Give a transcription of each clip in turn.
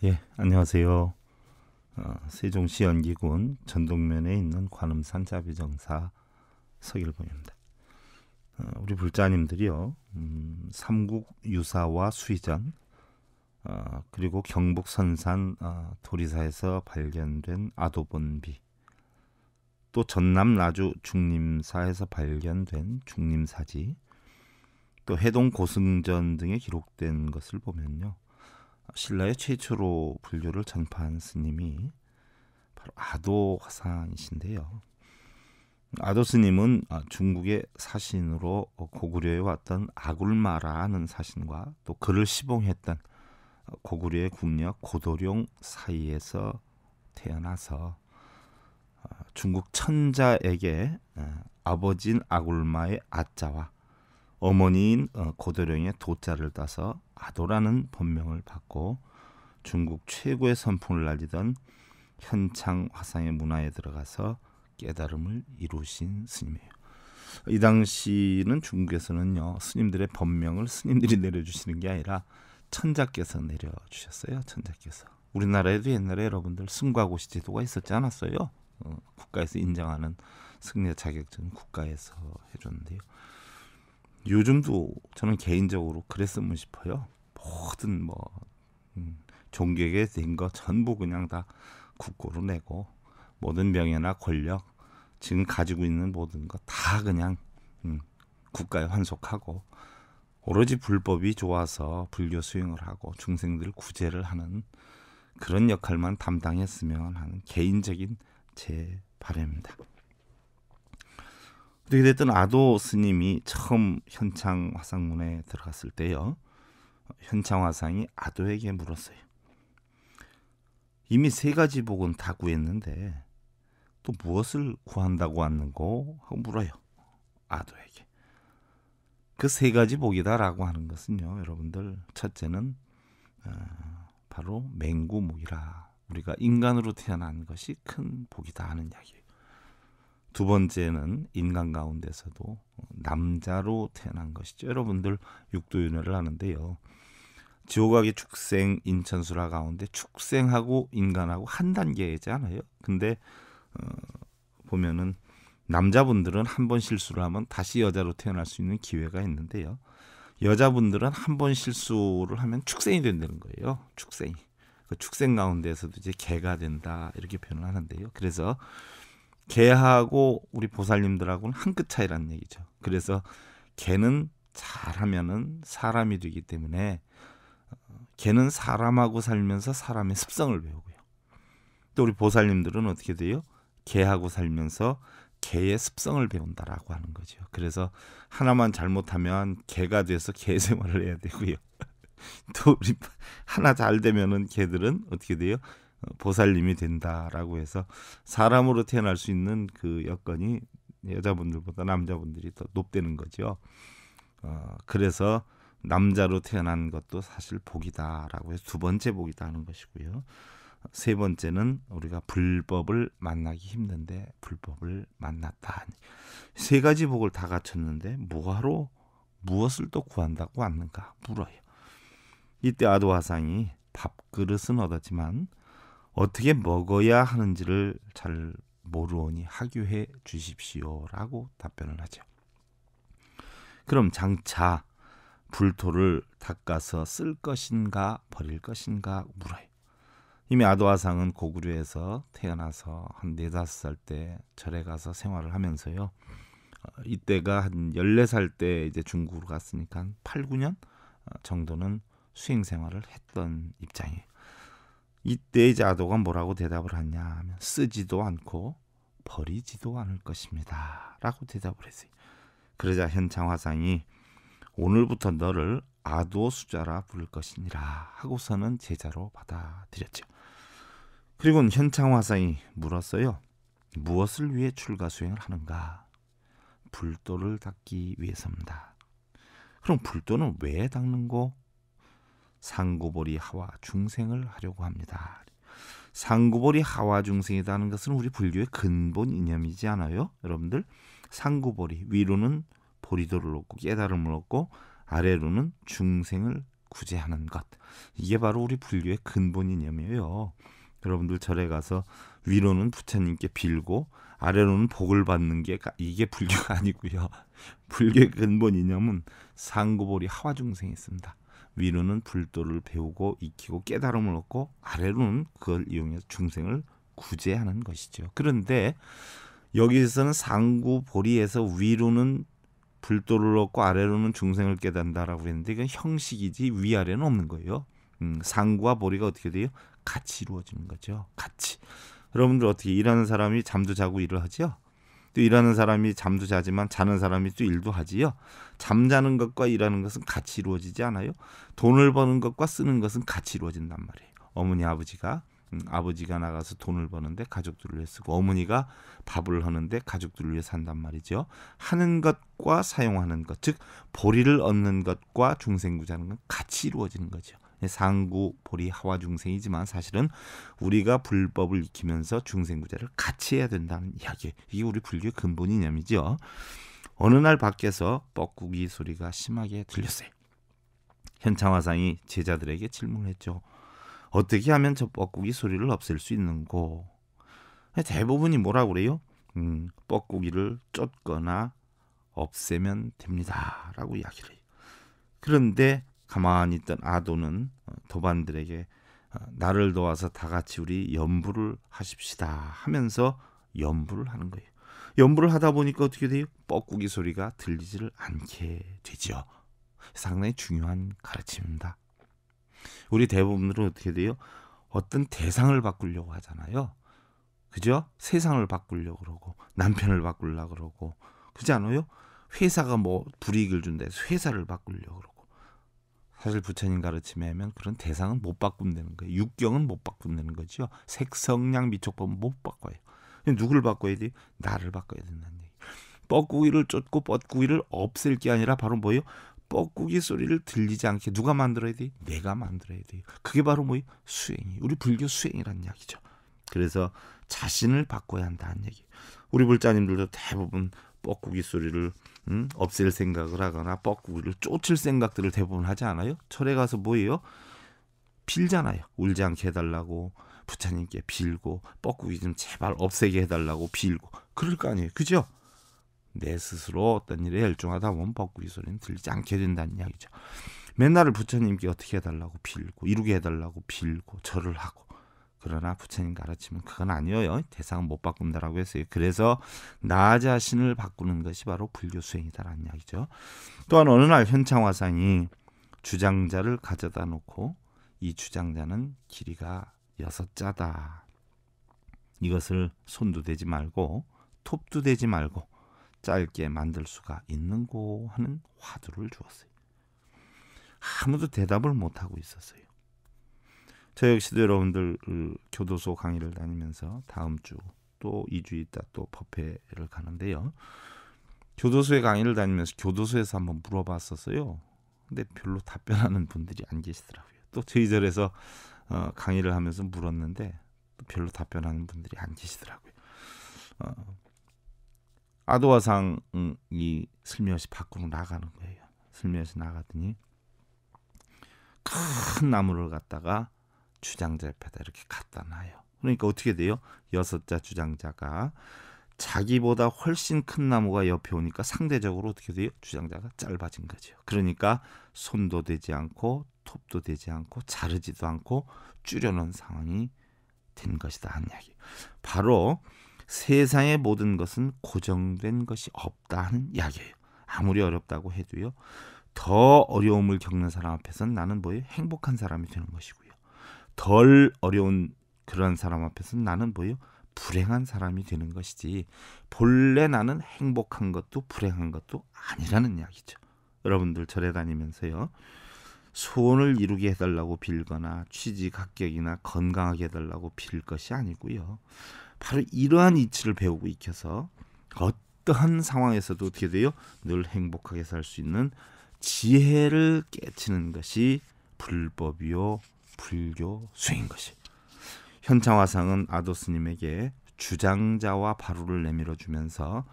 예, 안녕하세요. 세종시 연기군 전동면에 있는 관음산 자비정사 서길봉입니다. 우리 불자님들이요, 삼국 유사와 수의전, 그리고 경북 선산 도리사에서 발견된 아도본비, 또 전남 나주 중림사에서 발견된 중림사지, 또 해동 고승전 등에 기록된 것을 보면요, 신라의 최초로 불교를 전파한 스님이 바로 아도 화상이신데요. 아도 스님은 중국의 사신으로 고구려에 왔던 아굴마라는 사신과 또 그를 시봉했던 고구려의 국력 고도룡 사이에서 태어나서 중국 천자에게 아버지인 아굴마의 아자와 어머니인 고도령의 도자를 따서 아도라는 본명을 받고 중국 최고의 선풍을 날리던 현창 화상의 문화에 들어가서 깨달음을 이루신 스님이에요. 이 당시는 중국에서는요, 스님들의 법명을 스님들이 내려주시는 게 아니라 천자께서 내려주셨어요. 천자께서. 우리나라에도 옛날에 여러분들 승과고시 제도가 있었지 않았어요? 국가에서 인정하는 승려 자격증 국가에서 해줬는데요. 요즘도 저는 개인적으로 그랬으면 싶어요. 모든 종교에 된 거 전부 그냥 다 국고로 내고 모든 명예나 권력 지금 가지고 있는 모든 거 다 그냥 국가에 환속하고 오로지 불법이 좋아서 불교 수행을 하고 중생들 구제를 하는 그런 역할만 담당했으면 하는 개인적인 제 바람입니다. 어떻게 됐든 아도 스님이 처음 현창 화상문에 들어갔을 때요, 현창 화상이 아도에게 물었어요. 이미 세 가지 복은 다 구했는데 또 무엇을 구한다고 왔는고 하고 물어요. 아도에게. 그 세 가지 복이다라고 하는 것은요, 여러분들, 첫째는 바로 맹구목이라, 우리가 인간으로 태어난 것이 큰 복이다 하는 이야기예요. 두 번째는 인간 가운데서도 남자로 태어난 것이죠. 여러분들 육도윤회를 하는데요, 지옥악의 축생 인천수라 가운데 축생하고 인간하고 한 단계잖아요. 근데 보면은 남자분들은 한 번 실수를 하면 다시 여자로 태어날 수 있는 기회가 있는데요, 여자분들은 한 번 실수를 하면 축생이 된다는 거예요. 축생이. 그 축생 가운데서도 이제 개가 된다 이렇게 표현을 하는데요. 그래서 개하고 우리 보살님들하고는 한 끗 차이라는 얘기죠. 그래서 개는 잘하면은 사람이 되기 때문에 개는 사람하고 살면서 사람의 습성을 배우고요. 또 우리 보살님들은 어떻게 돼요? 개하고 살면서 개의 습성을 배운다라고 하는 거죠. 그래서 하나만 잘못하면 개가 돼서 개 생활을 해야 되고요. 또 우리 하나 잘 되면은 개들은 어떻게 돼요? 보살님이 된다라고 해서 사람으로 태어날 수 있는 그 여건이 여자분들보다 남자분들이 더 높다는 거죠. 그래서 남자로 태어난 것도 사실 복이다라고 해서 두 번째 복이다 하는 것이고요. 세 번째는 우리가 불법을 만나기 힘든데 불법을 만났다. 세 가지 복을 다 갖췄는데 뭐하러 무엇을 또 구한다고 왔는가 물어요. 이때 아도 화상이 밥그릇은 얻었지만 어떻게 먹어야 하는지를 잘 모르오니 하교해 주십시오라고 답변을 하죠. 그럼 장차 불토를 닦아서 쓸 것인가 버릴 것인가 물어요. 이미 아도 화상은 고구려에서 태어나서 한 4-5살 때 절에 가서 생활을 하면서요, 이때가 한 14살 때 이제 중국으로 갔으니까 한 8-9년 정도는 수행 생활을 했던 입장이에요. 이때 이제 아도가 뭐라고 대답을 하냐 하면 쓰지도 않고 버리지도 않을 것입니다 라고 대답을 했어요. 그러자 현창 화상이 오늘부터 너를 아도 수자라 부를 것이니라 하고서는 제자로 받아들였죠. 그리고 현창 화상이 물었어요. 무엇을 위해 출가 수행을 하는가? 불도를 닦기 위해서입니다. 그럼 불도는 왜 닦는고? 상구보리 하와 중생을 하려고 합니다. 상구보리 하와 중생이라는 것은 우리 불교의 근본 이념이지 않아요? 여러분들, 상구보리, 위로는 보리도를 얻고 깨달음을 얻고 아래로는 중생을 구제하는 것. 이게 바로 우리 불교의 근본 이념이에요. 여러분들 절에 가서 위로는 부처님께 빌고 아래로는 복을 받는 게 이게 불교가 아니고요. 불교의 근본 이념은 상구보리 하와중생이 있습니다. 위로는 불도를 배우고 익히고 깨달음을 얻고 아래로는 그걸 이용해서 중생을 구제하는 것이죠. 그런데 여기서는 상구보리에서 위로는 불도를 얻고 아래로는 중생을 깨닫는다라고 했는데 이건 형식이지 위아래는 없는 거예요. 상구와 보리가 어떻게 돼요? 같이 이루어지는 거죠. 같이. 여러분들 어떻게 일하는 사람이 잠도 자고 일을 하죠? 또 일하는 사람이 잠도 자지만 자는 사람이 또 일도 하지요. 잠자는 것과 일하는 것은 같이 이루어지지 않아요. 돈을 버는 것과 쓰는 것은 같이 이루어진단 말이에요. 어머니 아버지가 나가서 돈을 버는데 가족들을 위해 쓰고 어머니가 밥을 하는데 가족들을 위해 산단 말이죠. 하는 것과 사용하는 것, 즉 보리를 얻는 것과 중생구제하는 건 같이 이루어지는 거죠. 상구, 보리, 하와 중생이지만 사실은 우리가 불법을 익히면서 중생구제를 같이 해야 된다는 이야기. 이게 우리 불교의 근본 이념이죠. 어느 날 밖에서 뻐꾸기 소리가 심하게 들렸어요. 현창화상이 제자들에게 질문했죠. 어떻게 하면 저 뻐꾸기 소리를 없앨 수 있는고? 대부분이 뭐라고 그래요? 뻐꾸기를 쫓거나 없애면 됩니다 라고 이야기를 해요. 그런데 가만히 있던 아도는 도반들에게 나를 도와서 다 같이 우리 연부를 하십시다 하면서 연부를 하는 거예요. 연부를 하다 보니까 어떻게 돼요? 뻐꾸기 소리가 들리지를 않게 되죠. 상당히 중요한 가르침입니다. 우리 대부분들은 어떻게 돼요? 어떤 대상을 바꾸려고 하잖아요. 그죠? 세상을 바꾸려고 그러고 남편을 바꾸려고 그러고 그렇지 않아요? 회사가 뭐 불이익을 준다 해서 회사를 바꾸려고 그러고 사실 부처님 가르침에 하면 그런 대상은 못 바꾼다는 거예요. 육경은 못 바꾼다는 거죠. 색성량 미촉법은 못 바꿔요. 누구를 바꿔야 돼요? 나를 바꿔야 된다는 얘기. 뻐꾸기를 쫓고 뻐꾸기를 없앨 게 아니라 바로 뭐예요? 뻐꾸기 소리를 들리지 않게 누가 만들어야 돼? 내가 만들어야 돼요. 그게 바로 뭐예요? 수행이. 우리 불교 수행이라는 이야기죠. 그래서 자신을 바꿔야 한다는 얘기. 우리 불자님들도 대부분 뻐꾸기 소리를 없앨 생각을 하거나 뻐꾸기를 쫓을 생각들을 대부분 하지 않아요? 절에 가서 뭐예요? 빌잖아요. 울지 않게 해달라고 부처님께 빌고 뻐꾸기 좀 제발 없애게 해달라고 빌고 그럴 거 아니에요. 그죠? 내 스스로 어떤 일에 열중하다 보면 뻐꾸기 소리는 들리지 않게 된다는 이야기죠. 맨날 부처님께 어떻게 해달라고 빌고 이루게 해달라고 빌고 절을 하고 그러나 부처님 가르치면 그건 아니에요. 대상은 못 바꾼다라고 했어요. 그래서 나 자신을 바꾸는 것이 바로 불교 수행이다라는 이야기죠. 또한 어느 날 현창화상이 주장자를 가져다 놓고 이 주장자는 길이가 6자다. 이것을 손도 대지 말고 톱도 대지 말고 짧게 만들 수가 있는고 하는 화두를 주었어요. 아무도 대답을 못하고 있었어요. 저 역시도 여러분들 교도소 강의를 다니면서 다음 주 또 2주 있다 또 법회를 가는데요. 교도소에 강의를 다니면서 교도소에서 한번 물어봤었어요. 근데 별로 답변하는 분들이 안 계시더라고요. 또 저희 절에서 강의를 하면서 물었는데 또 별로 답변하는 분들이 안 계시더라고요. 아도화상이 슬며시 밖으로 나가는 거예요. 슬며시 나가더니 큰 나무를 갖다가 주장자 옆에다 이렇게 갖다 놔요. 그러니까 어떻게 돼요? 6자 주장자가 자기보다 훨씬 큰 나무가 옆에 오니까 상대적으로 어떻게 돼요? 주장자가 짧아진 거죠. 그러니까 손도 대지 않고 톱도 대지 않고 자르지도 않고 줄여놓은 상황이 된 것이다 하는 이야기. 바로 세상의 모든 것은 고정된 것이 없다 하는 이야기예요. 아무리 어렵다고 해도요. 더 어려움을 겪는 사람 앞에서는 나는 뭐예요? 행복한 사람이 되는 것이고요. 덜 어려운 그런 사람 앞에서는 나는 뭐예요? 불행한 사람이 되는 것이지 본래 나는 행복한 것도 불행한 것도 아니라는 이야기죠. 여러분들 절에 다니면서요. 소원을 이루게 해달라고 빌거나 취직 합격이나 건강하게 해달라고 빌 것이 아니고요. 바로 이러한 이치를 배우고 익혀서 어떠한 상황에서도 어떻게 돼요? 늘 행복하게 살 수 있는 지혜를 깨치는 것이 불법이요 불교 수행인 것이. 현창화상은 아도 스님에게 주장자와 바루를 내밀어 주면서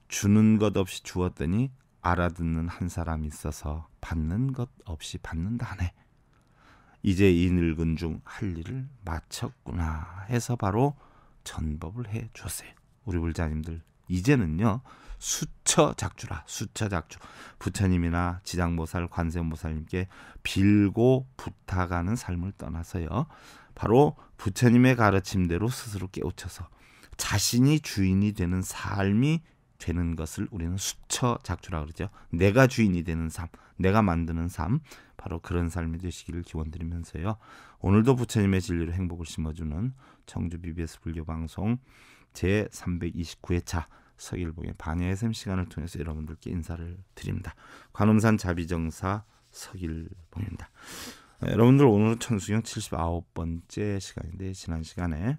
주는 것 없이 주었더니 알아듣는 한 사람이 있어서 받는 것 없이 받는다 하네. 이제 이 늙은 중 할 일을 마쳤구나 해서 바로 전법을 해 줬어요. 우리 불자님들 이제는요 수처작주라. 수처작주. 부처님이나 지장보살, 관세음보살님께 빌고 부탁하는 삶을 떠나서요 바로 부처님의 가르침대로 스스로 깨우쳐서 자신이 주인이 되는 삶이 되는 것을 우리는 수처작주라 그러죠. 내가 주인이 되는 삶, 내가 만드는 삶, 바로 그런 삶이 되시기를 기원드리면서요. 오늘도 부처님의 진리로 행복을 심어주는 청주 BBS 불교방송 제329회차 서길봉의 반야의 샘 시간을 통해서 여러분들께 인사를 드립니다. 관음산 자비정사 서길봉입니다. 여러분들 오늘은 천수경 79번째 시간인데 지난 시간에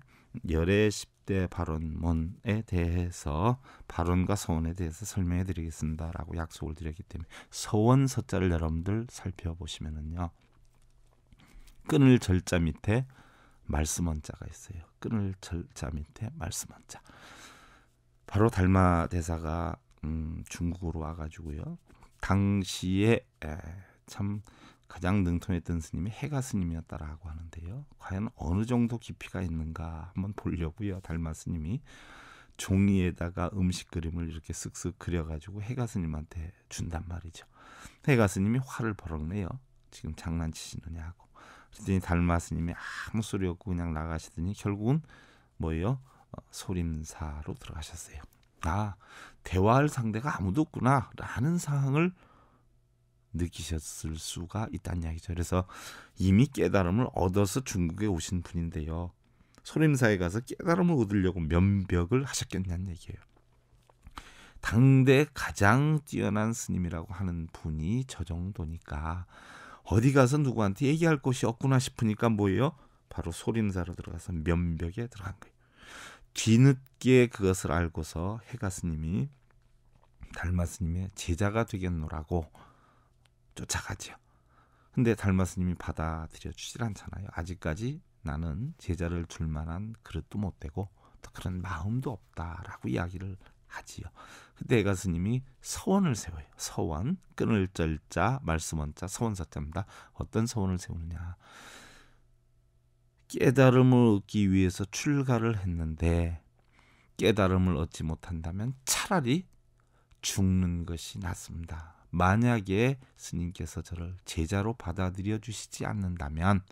열애 10대 발언문에 대해서 발언과 서원에 대해서 설명해 드리겠습니다 라고 약속을 드렸기 때문에 서원 서자를 여러분들 살펴보시면은요 끊을 절자 밑에 말씀 원자가 있어요. 끊을 절자 밑에 말씀 원자. 바로 달마 대사가 중국으로 와가지고요 당시에 참 가장 능통했던 스님이 해가 스님이었다라고 하는데요. 과연 어느 정도 깊이가 있는가 한번 보려고요. 달마 스님이 종이에다가 음식 그림을 이렇게 쓱쓱 그려가지고 해가 스님한테 준단 말이죠. 해가 스님이 화를 버럭내요. 지금 장난치시느냐 하고. 그랬더니 달마 스님이 아무 소리 없고 그냥 나가시더니 결국은 뭐예요? 소림사로 들어가셨어요. 아, 대화할 상대가 아무도 없구나 라는 상황을 느끼셨을 수가 있다는 이야기죠. 그래서 이미 깨달음을 얻어서 중국에 오신 분인데요. 소림사에 가서 깨달음을 얻으려고 면벽을 하셨겠냐는 얘기예요. 당대 가장 뛰어난 스님이라고 하는 분이 저 정도니까 어디 가서 누구한테 얘기할 곳이 없구나 싶으니까 뭐예요? 바로 소림사로 들어가서 면벽에 들어간 거예요. 뒤늦게 그것을 알고서 해가 스님이 달마 스님의 제자가 되겠노라고 쫓아가죠. 근데 달마 스님이 받아들여 주질 않잖아요. 아직까지 나는 제자를 줄 만한 그릇도 못 되고 또 그런 마음도 없다라고 이야기를 하지요. 그때 해가 스님이 서원을 세워요. 서원, 끊을 절자, 말씀 원자, 서원 서자입니다. 어떤 서원을 세우느냐. 깨달음을 얻기 위해서 출가를 했는데 깨달음을 얻지 못한다면 차라리 죽는 것이 낫습니다. 만약에 스님께서 저를 제자로 받아들여 주시지 않는다면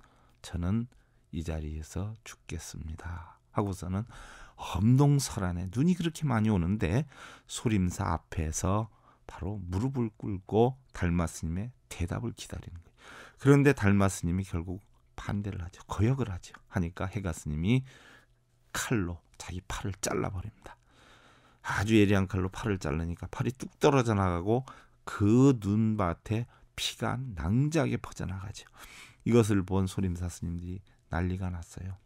저는 이 자리에서 죽겠습니다 하고서는 엄동설안에 눈이 그렇게 많이 오는데 소림사 앞에서 바로 무릎을 꿇고 달마 스님의 대답을 기다리는 거예요. 그런데 달마 스님이 결국 반대를 하죠. 거역을 하죠. 하니까 해가 스님이 칼로 자기 팔을 잘라버립니다. 아주 예리한 칼로 팔을 자르니까 팔이 뚝 떨어져 나가고 그 눈밭에 피가 낭자하게 퍼져나가죠. 이것을 본 소림사 스님들이 난리가 났어요.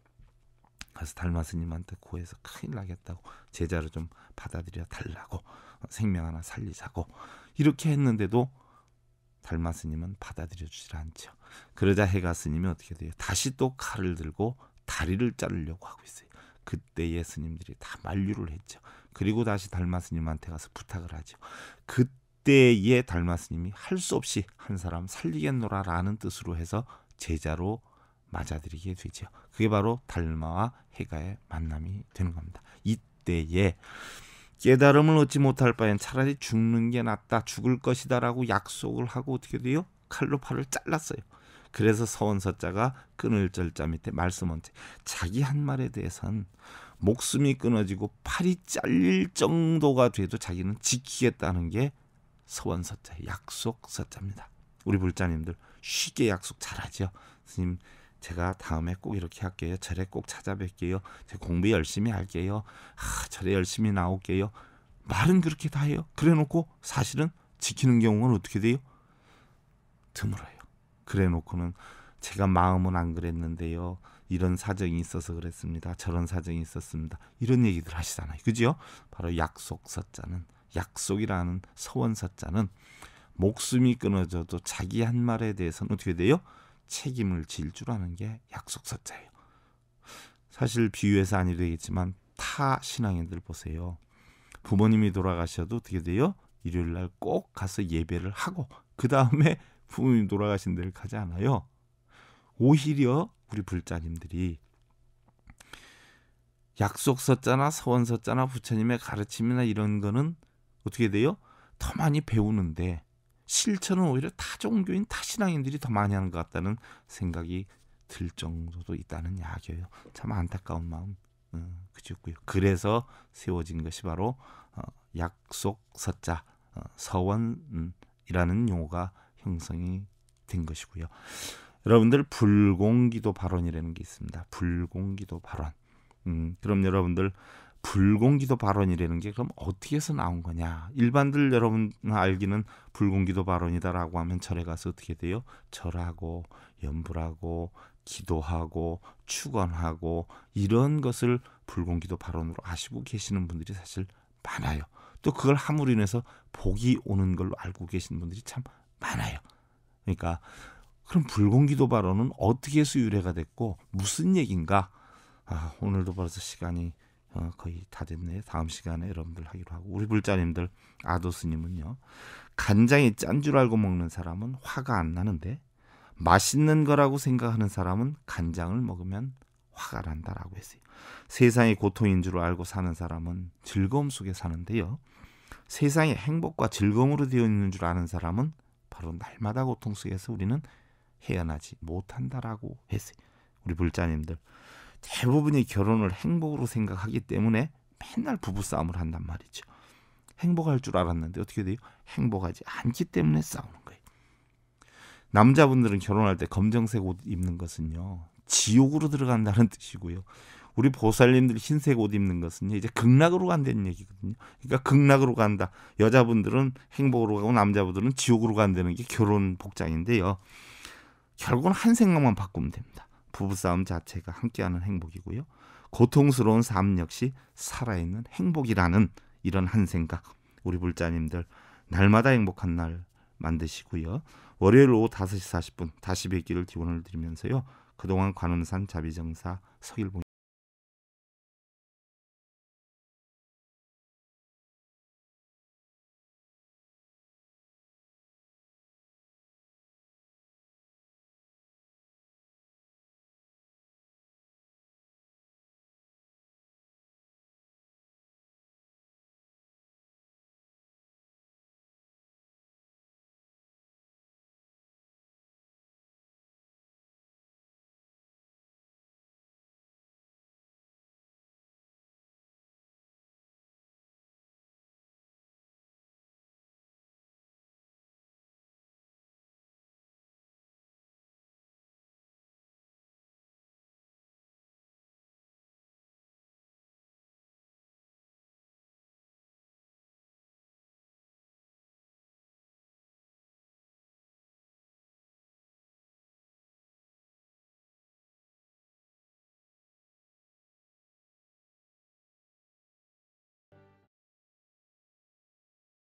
그래서 달마 스님한테 고해서 큰일 나겠다고 제자로 좀 받아들여 달라고 생명 하나 살리자고 이렇게 했는데도 달마 스님은 받아들여 주질 않죠. 그러자 해가 스님이 어떻게 돼요? 다시 또 칼을 들고 다리를 자르려고 하고 있어요. 그때의 스님들이 다 만류를 했죠. 그리고 다시 달마 스님한테 가서 부탁을 하죠. 그때의 달마 스님이 할 수 없이 한 사람 살리겠노라라는 뜻으로 해서 제자로 맞아들이게 되죠. 그게 바로 달마와 해가의 만남이 되는 겁니다. 이때에 깨달음을 얻지 못할 바엔 차라리 죽는 게 낫다, 죽을 것이다 라고 약속을 하고 어떻게 돼요? 칼로 팔을 잘랐어요. 그래서 서원서자가 끊을 절자 밑에 말씀 원자. 자기 한 말에 대해서는 목숨이 끊어지고 팔이 잘릴 정도가 돼도 자기는 지키겠다는 게 서원서자의 약속서자입니다. 우리 불자님들 쉽게 약속 잘하죠. 스님 제가 다음에 꼭 이렇게 할게요. 절에 꼭 찾아뵐게요. 제가 공부 열심히 할게요. 절에 열심히 나올게요. 말은 그렇게 다 해요. 그래놓고 사실은 지키는 경우는 어떻게 돼요? 드물어요. 그래놓고는 제가 마음은 안 그랬는데요. 이런 사정이 있어서 그랬습니다. 저런 사정이 있었습니다. 이런 얘기들 하시잖아요. 그죠? 바로 약속서자는 약속이라는 서원서자는 목숨이 끊어져도 자기 한 말에 대해서는 어떻게 돼요? 책임을 질 줄 아는 게 약속서자예요. 사실 비유해서 아니 되겠지만 타 신앙인들 보세요. 부모님이 돌아가셔도 어떻게 돼요? 일요일날 꼭 가서 예배를 하고 그 다음에 부모님 돌아가신 데를 가지 않아요. 오히려 우리 불자님들이 약속서자나 서원서자나 부처님의 가르침이나 이런 거는 어떻게 돼요? 더 많이 배우는데 실천은 오히려 타종교인 타신앙인들이 더 많이 하는 것 같다는 생각이 들 정도도 있다는 이야기예요. 참 안타까운 마음 그렇고요. 그래서 세워진 것이 바로 약속서자 서원이라는 용어가 형성이 된 것이고요. 여러분들 불공기도 발언이라는 게 있습니다. 불공기도 발언. 그럼 여러분들 불공기도 발언이라는 게 그럼 어떻게 해서 나온 거냐? 일반들 여러분 알기는 불공기도 발언이다라고 하면 절에 가서 어떻게 돼요? 절하고 염불하고 기도하고 축원하고 이런 것을 불공기도 발언으로 아시고 계시는 분들이 사실 많아요. 또 그걸 함으로 인해서 복이 오는 걸로 알고 계시는 분들이 참 많아요. 그러니까 그럼 불공기도 발언은 어떻게 해서 유래가 됐고 무슨 얘기인가? 오늘도 벌써 시간이 거의 다 됐네요. 다음 시간에 여러분들 하기로 하고 우리 불자님들 아도스님은요. 간장이 짠 줄 알고 먹는 사람은 화가 안 나는데 맛있는 거라고 생각하는 사람은 간장을 먹으면 화가 난다라고 했어요. 세상이 고통인 줄 알고 사는 사람은 즐거움 속에 사는데요. 세상이 행복과 즐거움으로 되어 있는 줄 아는 사람은 바로 날마다 고통 속에서 우리는 헤어나지 못한다라고 했어요. 우리 불자님들 대부분이 결혼을 행복으로 생각하기 때문에 맨날 부부싸움을 한단 말이죠. 행복할 줄 알았는데 어떻게 돼요? 행복하지 않기 때문에 싸우는 거예요. 남자분들은 결혼할 때 검정색 옷 입는 것은요 지옥으로 들어간다는 뜻이고요. 우리 보살님들 흰색 옷 입는 것은요 이제 극락으로 간다는 얘기거든요. 그러니까 극락으로 간다. 여자분들은 행복으로 가고 남자분들은 지옥으로 간다는 게 결혼 복장인데요. 결국은 한 생각만 바꾸면 됩니다. 부부싸움 자체가 함께하는 행복이고요. 고통스러운 삶 역시 살아있는 행복이라는 이런 한 생각. 우리 불자님들 날마다 행복한 날 만드시고요. 월요일 오후 5시 40분 다시 뵙기를 기원을 드리면서요. 그동안 관음산 자비정사 서일봉